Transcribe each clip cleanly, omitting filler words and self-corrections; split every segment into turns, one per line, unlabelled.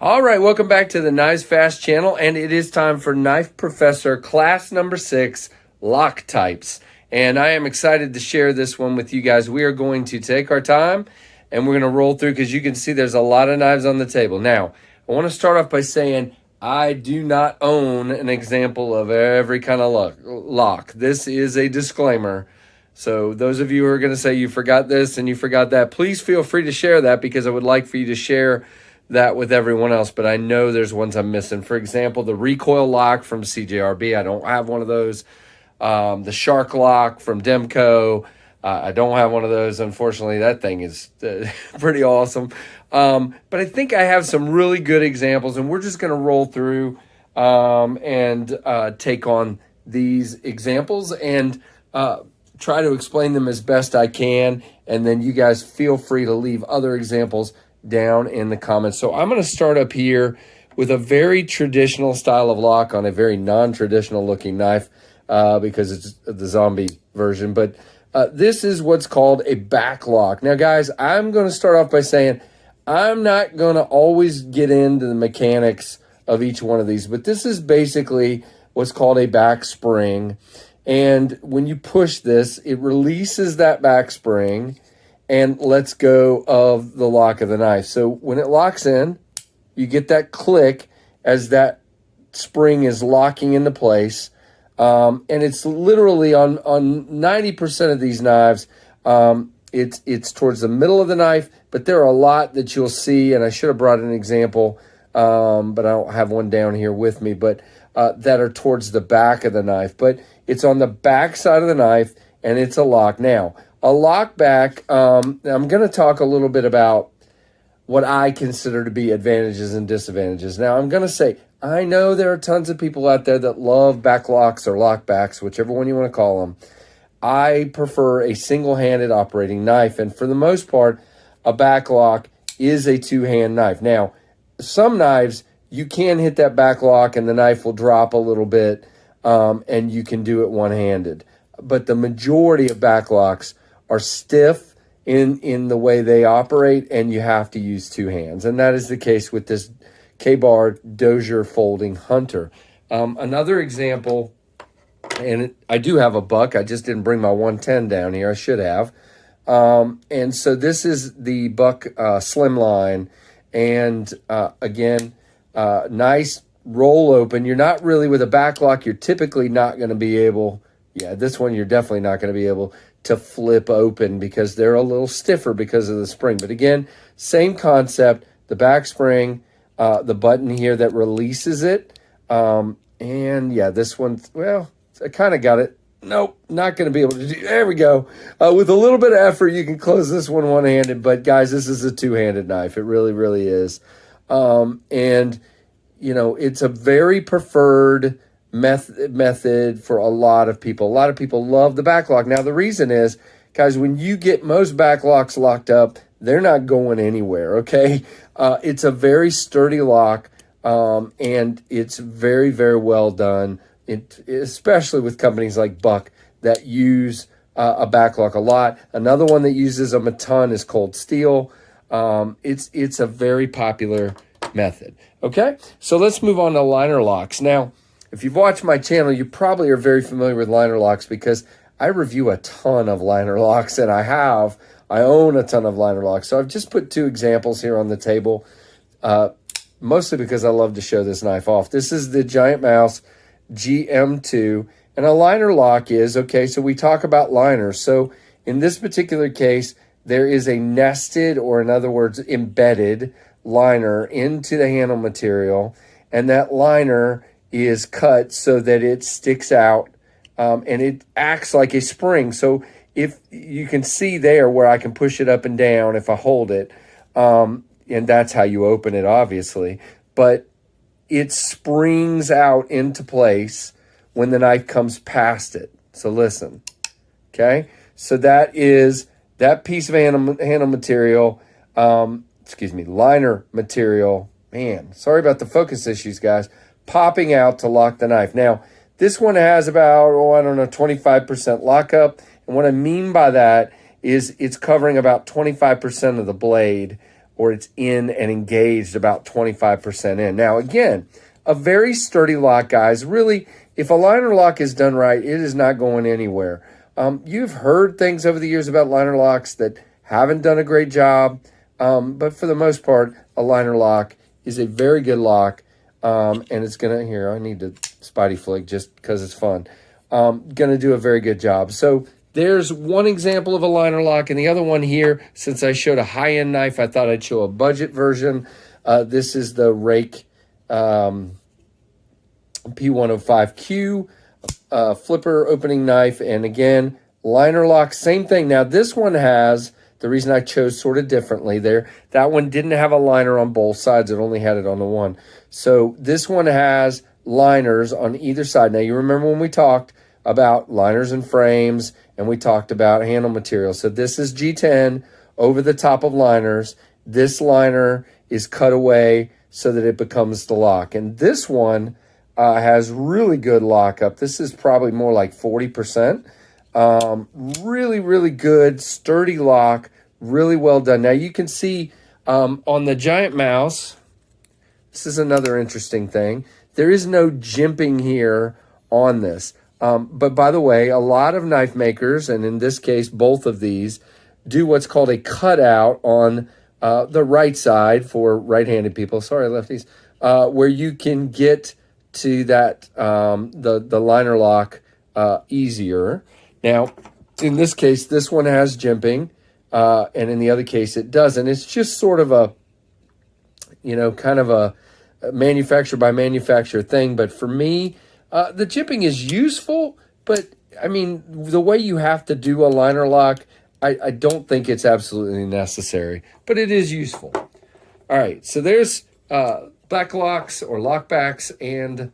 All right, welcome back to the KnivesFAST channel, and it is time for Knife Professor class number 6, lock types. And I am excited to share this one with you guys. We are going to take our time, and we're going to roll through because you can see there's a lot of knives on the table. Now, I want to start off by saying I do not own an example of every kind of lock. This is a disclaimer. So those of you who are going to say you forgot this and you forgot that, please feel free to share that because I would like for you to share that with everyone else, but I know there's ones I'm missing. For example, the recoil lock from CJRB, I don't have one of those. The shark lock from Demco, I don't have one of those. Unfortunately, that thing is pretty awesome. But I think I have some really good examples, and we're just going to roll through and take on these examples and try to explain them as best I can, and then you guys feel free to leave other examples down in the comments. So I'm going to start up here with a very traditional style of lock on a very non-traditional looking knife because it's the zombie version. But this is what's called a backlock. Now, guys, I'm going to start off by saying I'm not going to always get into the mechanics of each one of these, but this is basically what's called a back spring. And when you push this, it releases that back spring and lets go of the lock of the knife. So when it locks in, you get that click as that spring is locking into place. And it's literally on 90% of these knives, it's towards the middle of the knife, but there are a lot that you'll see, and I should have brought an example, but I don't have one down here with me, but that are towards the back of the knife. But it's on the back side of the knife, and it's a lock. Now, a lock back, I'm going to talk a little bit about what I consider to be advantages and disadvantages. Now, I'm going to say, I know there are tons of people out there that love backlocks or lockbacks, whichever one you want to call them. I prefer a single-handed operating knife, and for the most part, a backlock is a two-hand knife. Now, some knives, you can hit that backlock and the knife will drop a little bit, and you can do it one-handed. But the majority of backlocks are stiff in the way they operate, and you have to use two hands. And that is the case with this K-Bar Dozier Folding Hunter. Another example, and I do have a buck. I just didn't bring my 110 down here. I should have. And so this is the buck slimline. And again, nice roll open. You're not really with a backlock. You're typically not going to be able, this one you're definitely not going to be able to flip open because they're a little stiffer because of the spring. But again, same concept, the back spring, the button here that releases it. And yeah, this one, well, I kind of got it. Nope, not going to be able to do. There we go. With a little bit of effort, you can close this one one-handed. But guys, this is a two-handed knife. It really, really is. And, you know, it's a very preferred method for a lot of people. A lot of people love the backlock. Now, the reason is, guys, when you get most backlocks locked up, they're not going anywhere, okay? It's a very sturdy lock, and it's very, very well done, especially with companies like Buck that use a backlock a lot. Another one that uses them a ton is Cold Steel. It's a very popular method, okay? So let's move on to liner locks. Now, if you've watched my channel, you probably are very familiar with liner locks because I review a ton of liner locks, and I own a ton of liner locks. So I've just put two examples here on the table, mostly because I love to show this knife off. This is the Giant Mouse GM2, and a liner lock is, okay, so we talk about liners. So in this particular case, there is a nested, or in other words, embedded liner into the handle material, and that liner is cut so that it sticks out, and it acts like a spring. So if you can see there where I can push it up and down if I hold it, and that's how you open it, obviously, but it springs out into place when the knife comes past it. So listen, okay? So that is that piece of handle material, liner material. Man, sorry about the focus issues, guys. Popping out to lock the knife. Now, this one has about, 25% lockup. And what I mean by that is it's covering about 25% of the blade, or it's in and engaged about 25% in. Now, again, a very sturdy lock, guys. Really, if a liner lock is done right, it is not going anywhere. You've heard things over the years about liner locks that haven't done a great job, but for the most part, a liner lock is a very good lock, and it's going to, here, I need to Spidey flick just because it's fun, going to do a very good job. So there's one example of a liner lock, and the other one here, since I showed a high-end knife, I thought I'd show a budget version. This is the Rake P105Q flipper opening knife, and again, liner lock, same thing. Now this one has, the reason I chose sort of differently there, that one didn't have a liner on both sides, it only had it on the one. So this one has liners on either side. Now you remember when we talked about liners and frames, and we talked about handle material. So this is G10 over the top of liners. This liner is cut away so that it becomes the lock, and this one has really good lockup. This is probably more like 40%. Really, really good, sturdy lock, really well done. Now you can see on the Giant Mouse, this is another interesting thing. There is no jimping here on this. But by the way, a lot of knife makers, and in this case, both of these, do what's called a cutout on the right side for right-handed people. Sorry, lefties. Where you can get to that the liner lock easier. Now, in this case, this one has jimping, and in the other case, it doesn't. It's just sort of a, kind of a manufacturer by manufacturer thing. But for me, the jimping is useful, but I mean, the way you have to do a liner lock, I don't think it's absolutely necessary, but it is useful. All right, so there's backlocks or lockbacks and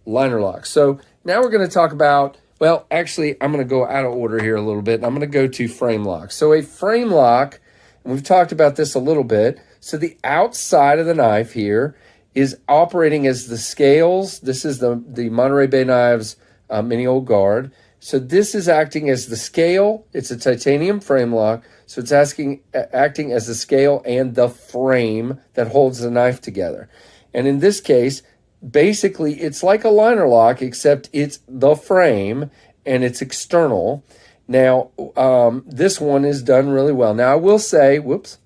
liner locks. So now we're going to talk about, well, actually, I'm going to go out of order here a little bit. I'm going to go to frame locks. So a frame lock, and we've talked about this a little bit. So the outside of the knife here is operating as the scales. This is the Monterey Bay Knives Mini Old Guard. So this is acting as the scale. It's a titanium frame lock. So it's acting as the scale and the frame that holds the knife together. And in this case, basically, it's like a liner lock, except it's the frame and it's external. Now, this one is done really well. Now, I will say, whoops,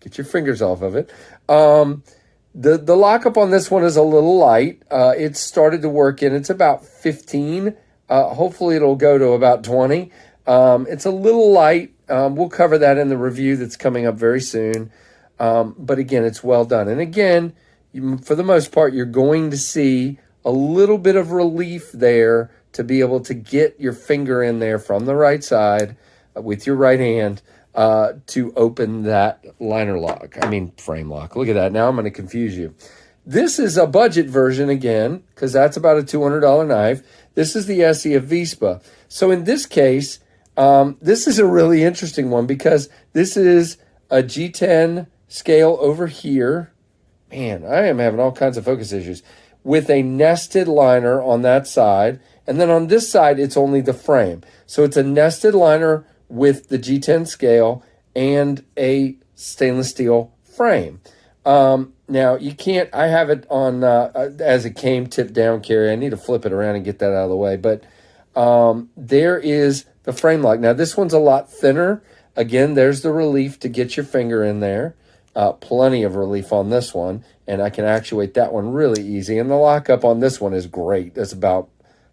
get your fingers off of it. The lockup on this one is a little light. It's started to work in. It's about 15. Hopefully, it'll go to about 20. It's a little light. We'll cover that in the review that's coming up very soon. But again, it's well done. And again, for the most part, you're going to see a little bit of relief there to be able to get your finger in there from the right side with your right hand to open that liner lock. I mean, frame lock. Look at that. Now I'm going to confuse you. This is a budget version again, because that's about a $200 knife. This is the SE of Vespa. So in this case, this is a really interesting one because this is a G10 scale over here. Man, I am having all kinds of focus issues. With a nested liner on that side. And then on this side, it's only the frame. So it's a nested liner with the G10 scale and a stainless steel frame. Now, you can't, I have it on as it came tipped down carry. I need to flip it around and get that out of the way. But there is the frame lock. Now, this one's a lot thinner. Again, there's the relief to get your finger in there. Plenty of relief on this one, and I can actuate that one really easy. And the lockup on this one is great. That's about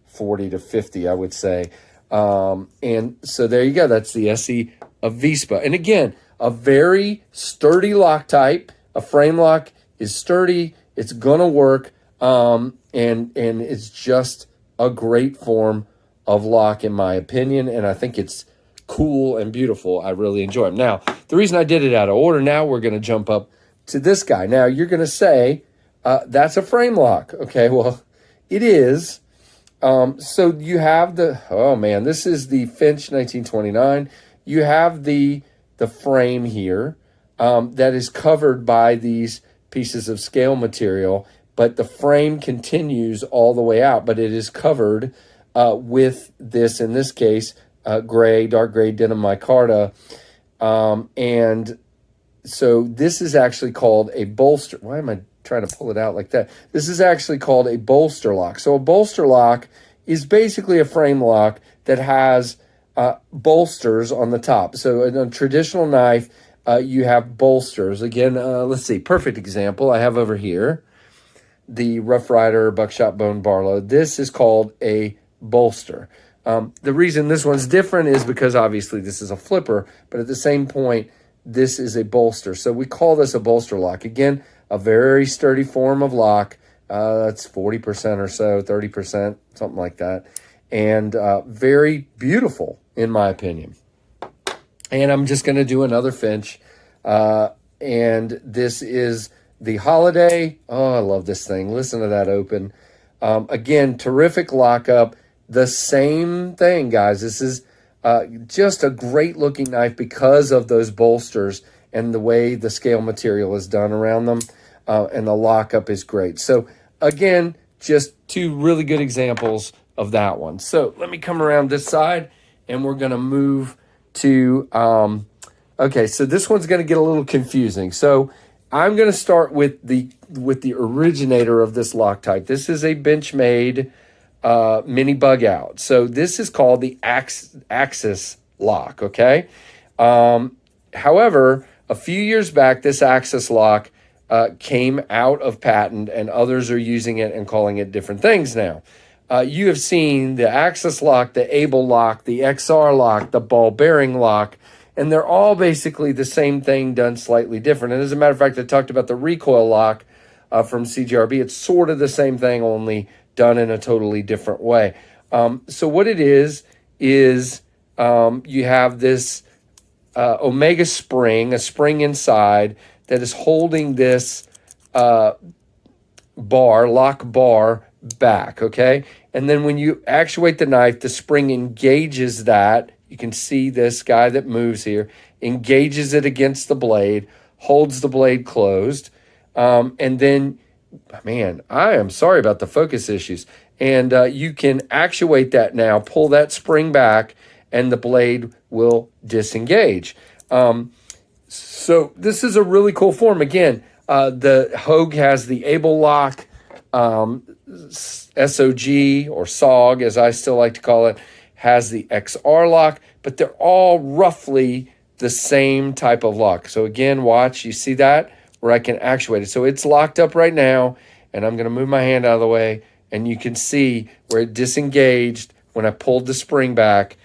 40 to 50, I would say. And so there you go. That's the SE of Vespa. And again, a very sturdy lock type. A frame lock is sturdy. It's going to work. And it's just a great form of lock, in my opinion. And I think it's cool and beautiful. I really enjoy them. Now, the reason I did it out of order, now we're going to jump up to this guy. Now, you're going to say, that's a frame lock. Okay, well, it is. So you have the, oh man, this is the Finch 1929. You have the frame here that is covered by these pieces of scale material, but the frame continues all the way out, but it is covered with this, in this case, dark gray denim micarta. And So this is actually called a bolster. Why am I trying to pull it out like that? This is actually called a bolster lock. So a bolster lock is basically a frame lock that has bolsters on the top. So in a traditional knife, you have bolsters. Again, let's see, perfect example I have over here, the Rough Rider Buckshot Bone Barlow. This is called a bolster. The reason this one's different is because obviously this is a flipper, but at the same point, this is a bolster. So we call this a bolster lock. Again, a very sturdy form of lock. That's 40% or so, 30%, something like that. And very beautiful, in my opinion. And I'm just going to do another Finch. And this is the Holiday. Oh, I love this thing. Listen to that open. Again, terrific lockup. The same thing, guys. This is just a great looking knife because of those bolsters and the way the scale material is done around them. And the lockup is great. So again, just two really good examples of that one. So let me come around this side and we're going to move to, okay, so this one's going to get a little confusing. So I'm going to start with the originator of this lock type. This is a Benchmade mini bug out. So this is called the Axis lock, okay? However, a few years back, this Axis lock came out of patent and others are using it and calling it different things now. You have seen the Axis lock, the Able lock, the XR lock, the ball bearing lock, and they're all basically the same thing done slightly different. And as a matter of fact, I talked about the recoil lock from CGRB. It's sort of the same thing, only done in a totally different way. So what it is you have this Omega spring, a spring inside that is holding this lock bar back, okay? And then when you actuate the knife, the spring engages that. You can see this guy that moves here, engages it against the blade, holds the blade closed, and then, man, I am sorry about the focus issues. And you can actuate that now, pull that spring back, and the blade will disengage. So this is a really cool form. Again, the Hogue has the Able lock, SOG or SOG, as I still like to call it, has the XR lock, but they're all roughly the same type of lock. So again, watch, you see that? Where I can actuate it. So it's locked up right now, and I'm going to move my hand out of the way, and you can see where it disengaged when I pulled the spring back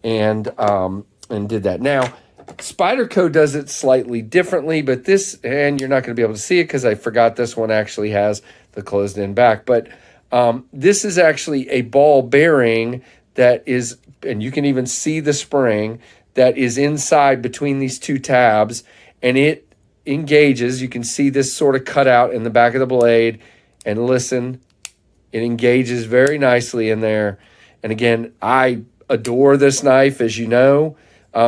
and did that. Now, Spyderco does it slightly differently, but this, and you're not going to be able to see it because I forgot this one actually has the closed-in back, but this is actually a ball bearing that is, and you can even see the spring that is inside between these two tabs, and it engages. You can see this sort of cut out in the back of the blade, and listen, it engages very nicely in there. And again, I adore this knife, as you know,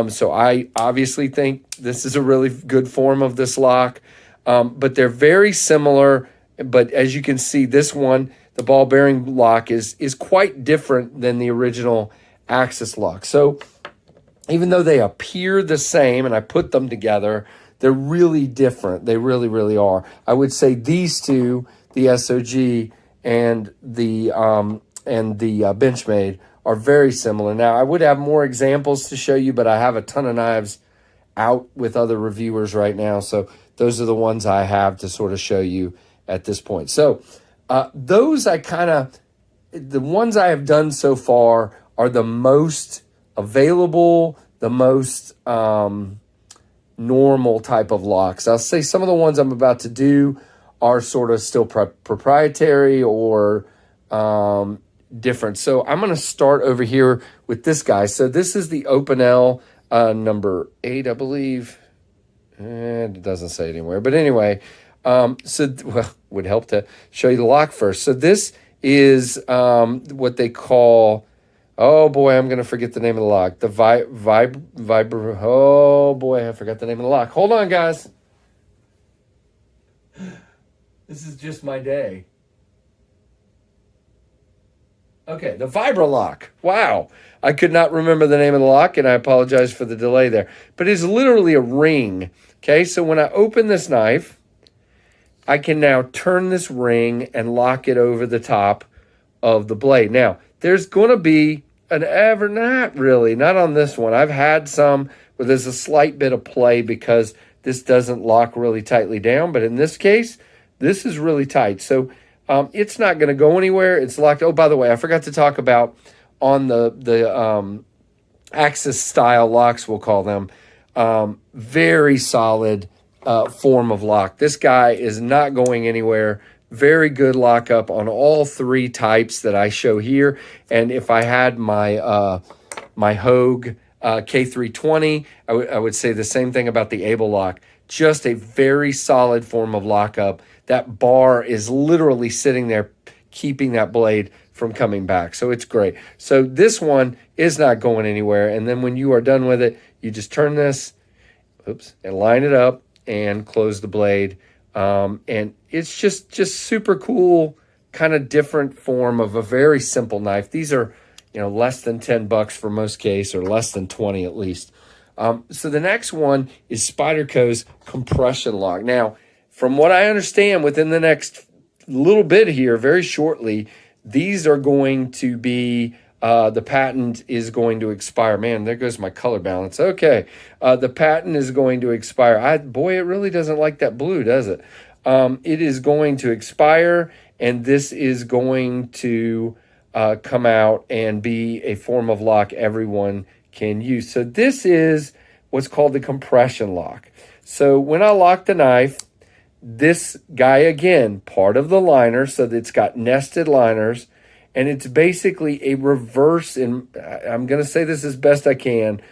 so I obviously think this is a really good form of this lock, but they're very similar. But as you can see, this one, the ball bearing lock is quite different than the original Axis lock. So even though they appear the same and I put them together, they're really different. They really, really are. I would say these two, the SOG and the Benchmade, are very similar. Now, I would have more examples to show you, but I have a ton of knives out with other reviewers right now. So those are the ones I have to sort of show you at this point. So those the ones I have done so far are the most available, the most normal type of locks. I'll say some of the ones I'm about to do are sort of still proprietary or different. So I'm going to start over here with this guy. So this is the Opinel number 8, I believe. It doesn't say it anywhere. But anyway, would help to show you the lock first. So this is what they call, oh boy, I'm going to forget the name of the lock. The Vibra, oh boy, I forgot the name of the lock. Hold on, guys. This is just my day. Okay, the Vibralock. Wow. I could not remember the name of the lock, and I apologize for the delay there. But it's literally a ring. Okay, so when I open this knife, I can now turn this ring and lock it over the top of the blade. Now, there's going to be not on this one. I've had some where there's a slight bit of play because this doesn't lock really tightly down. But in this case, this is really tight. So it's not going to go anywhere. It's locked. Oh, by the way, I forgot to talk about on the Axis style locks, we'll call them, very solid form of lock. This guy is not going anywhere. Very good lockup on all three types that I show here. And if I had my my Hogue K320, I would say the same thing about the Able lock. Just a very solid form of lockup. That bar is literally sitting there keeping that blade from coming back. So it's great. So this one is not going anywhere. And then when you are done with it, you just turn this, and line it up and close the blade. And it's just super cool, kind of different form of a very simple knife. These are, less than $10 for most case, or less than 20 at least. So the next one is Spyderco's compression lock. Now, from what I understand, within the next little bit here, very shortly, these are going to be, the patent is going to expire. Man, there goes my color balance. Okay, the patent is going to expire. Boy, it really doesn't like that blue, does it? It is going to expire, and this is going to come out and be a form of lock everyone can use. So this is what's called the compression lock. So when I lock the knife, this guy, again, part of the liner, so that it's got nested liners, and it's basically a reverse, and I'm going to say this as best I can,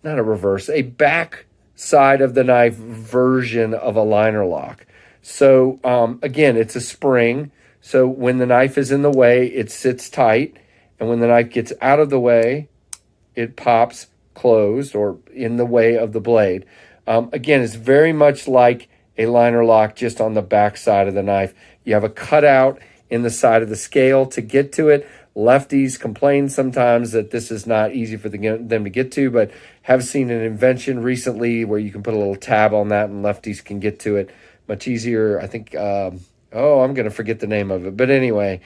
not a reverse, a back side of the knife version of a liner lock. So, again, it's a spring, so when the knife is in the way, it sits tight, and when the knife gets out of the way, it pops closed or in the way of the blade. Again, it's very much like a liner lock, just on the back side of the knife. You have a cutout in the side of the scale to get to it. Lefties complain sometimes that this is not easy for them to get to, but have seen an invention recently where you can put a little tab on that and lefties can get to it much easier. I think, I'm going to forget the name of it. But anyway,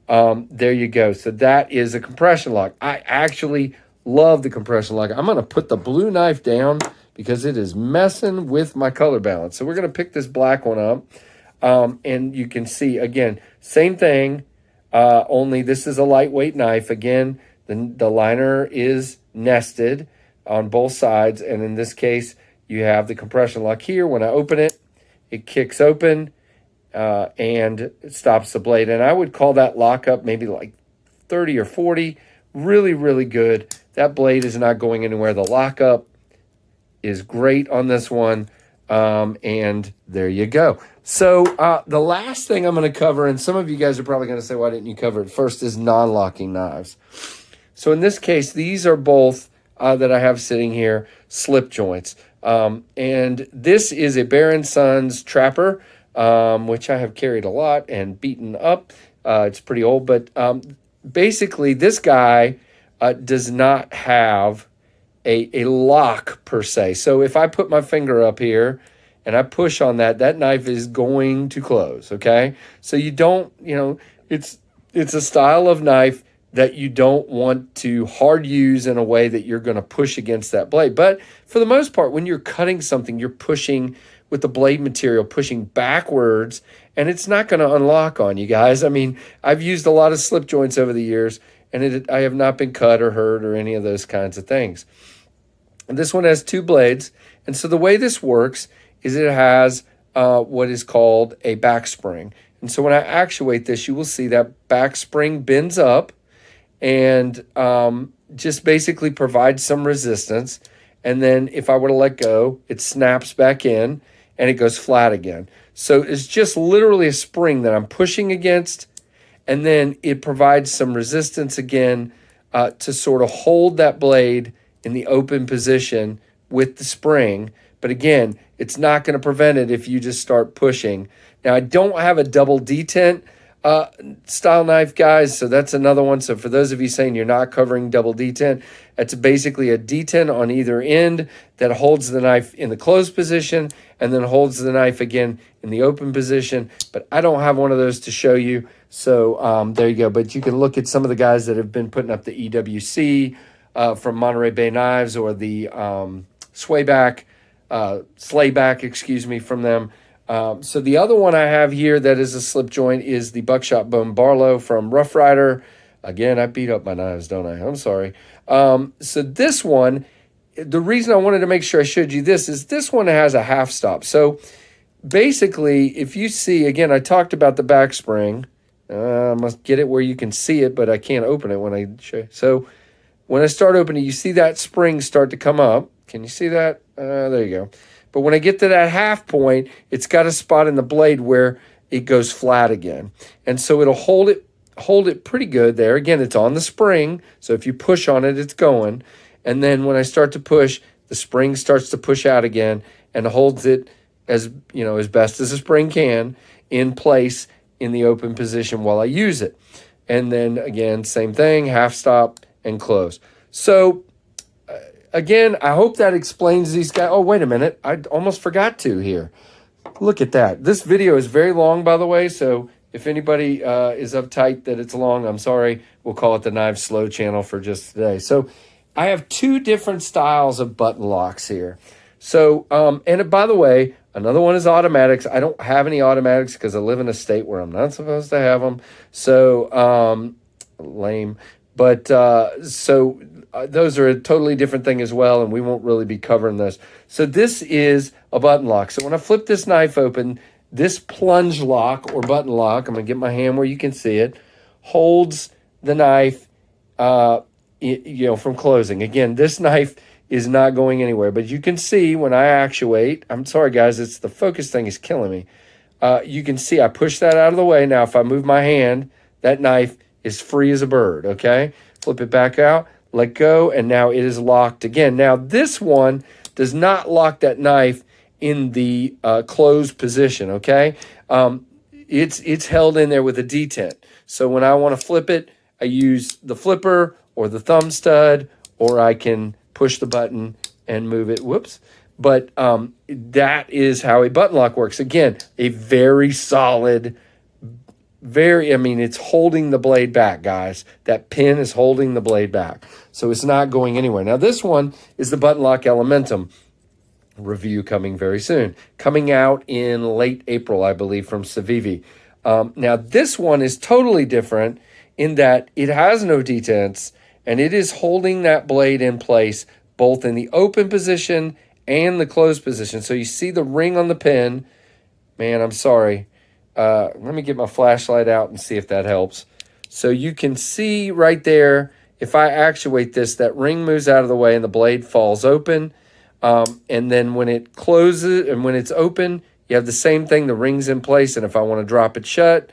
there you go. So that is a compression lock. I actually love the compression lock. I'm going to put the blue knife down because it is messing with my color balance. So we're going to pick this black one up. And you can see, again, same thing, only this is a lightweight knife. Again, the liner is nested on both sides. And in this case, you have the compression lock here. When I open it, it kicks open and it stops the blade. And I would call that lockup maybe like 30 or 40. Really, really good. That blade is not going anywhere. The lockup is great on this one. And there you go. So the last thing I'm going to cover, and some of you guys are probably going to say, why didn't you cover it first, is non-locking knives. So in this case, these are both that I have sitting here, slip joints. And this is a Bear & Sons Trapper, which I have carried a lot and beaten up. It's pretty old, but basically this guy does not have a lock per se. So if I put my finger up here and I push on that, that knife is going to close, okay? So you don't, it's a style of knife that you don't want to hard use in a way that you're going to push against that blade. But for the most part, when you're cutting something, you're pushing with the blade material, pushing backwards, and it's not going to unlock on you guys. I mean, I've used a lot of slip joints over the years, and I have not been cut or hurt or any of those kinds of things. And this one has two blades. And so the way this works is it has what is called a back spring. And so when I actuate this, you will see that back spring bends up and just basically provides some resistance. And then if I were to let go, it snaps back in and it goes flat again. So it's just literally a spring that I'm pushing against, and then it provides some resistance again to sort of hold that blade in the open position with the spring. But again, it's not going to prevent it if you just start pushing. Now, I don't have a double detent. style knife, guys. So that's another one. So for those of you saying you're not covering double detent, it's basically a detent on either end that holds the knife in the closed position and then holds the knife again in the open position. But I don't have one of those to show you. So there you go. But you can look at some of the guys that have been putting up the EWC from Monterey Bay Knives, or the slayback, excuse me, from them. So the other one I have here that is a slip joint is the Buckshot Bone Barlow from Rough Rider. Again, I beat up my knives, don't I? I'm sorry. So this one, the reason I wanted to make sure I showed you this is this one has a half stop. So basically, if you see, again, I talked about the back spring. I must get it where you can see it, but I can't open it when I show you. So when I start opening, you see that spring start to come up. Can you see that? There you go. But when I get to that half point, it's got a spot in the blade where it goes flat again. And so it'll hold it pretty good there. Again, it's on the spring, so if you push on it, it's going. And then when I start to push, the spring starts to push out again and holds it as best as a spring can in place in the open position while I use it. And then again, same thing, half stop and close. So again, I hope that explains these guys. Oh, wait a minute. I almost forgot to here. Look at that. This video is very long, by the way, so if anybody is uptight that it's long, I'm sorry. We'll call it the Knives Slow channel for just today. So I have two different styles of button locks here. So, and by the way, another one is automatics. I don't have any automatics because I live in a state where I'm not supposed to have them. So, lame. But those are a totally different thing as well, and we won't really be covering those. So this is a button lock. So when I flip this knife open, this plunge lock or button lock, I'm going to get my hand where you can see it, holds the knife from closing. Again, this knife is not going anywhere, but you can see when I actuate, I'm sorry guys, it's the focus thing is killing me. You can see I push that out of the way. Now if I move my hand, that knife is free as a bird, okay? Flip it back out, let go, and now it is locked again. Now this one does not lock that knife in the closed position, okay? It's held in there with a detent. So when I want to flip it, I use the flipper or the thumb stud, or I can push the button and move it. Whoops. But that is how a button lock works. Again, a very solid, it's holding the blade back, guys. That pin is holding the blade back. So it's not going anywhere. Now this one is the button lock Elementum. Review coming very soon. Coming out in late April, I believe, from Civivi. Now this one is totally different in that it has no detents, and it is holding that blade in place both in the open position and the closed position. So you see the ring on the pin. Man, I'm sorry. Let me get my flashlight out and see if that helps. So you can see right there, if I actuate this, that ring moves out of the way and the blade falls open. And then when it closes and when it's open, you have the same thing. The ring's in place, and if I want to drop it shut,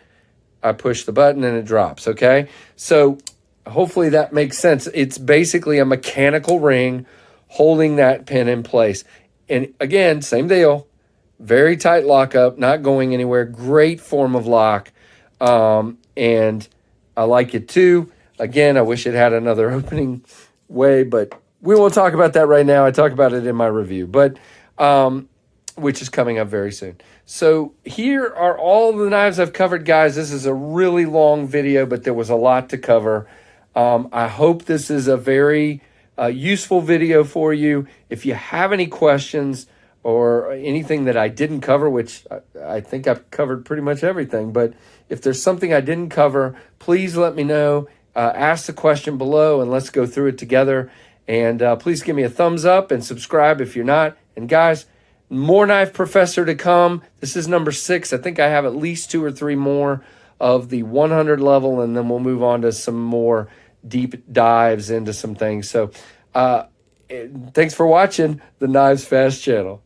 I push the button and it drops, okay? So hopefully that makes sense. It's basically a mechanical ring holding that pin in place. And again, same deal. Very tight lockup, not going anywhere. Great form of lock. And I like it too. Again, I wish it had another opening way, but we won't talk about that right now. I talk about it in my review, but which is coming up very soon. So here are all the knives I've covered, guys. This is a really long video, but there was a lot to cover. I hope this is a very useful video for you. If you have any questions or anything that I didn't cover, which I think I've covered pretty much everything, but if there's something I didn't cover, please let me know. Ask the question below and let's go through it together. And please give me a thumbs up and subscribe if you're not. And guys, more Knife Professor to come. This is number 6. I think I have at least 2 or 3 more of the 100 level, and then we'll move on to some more deep dives into some things. So thanks for watching the KnivesFAST channel.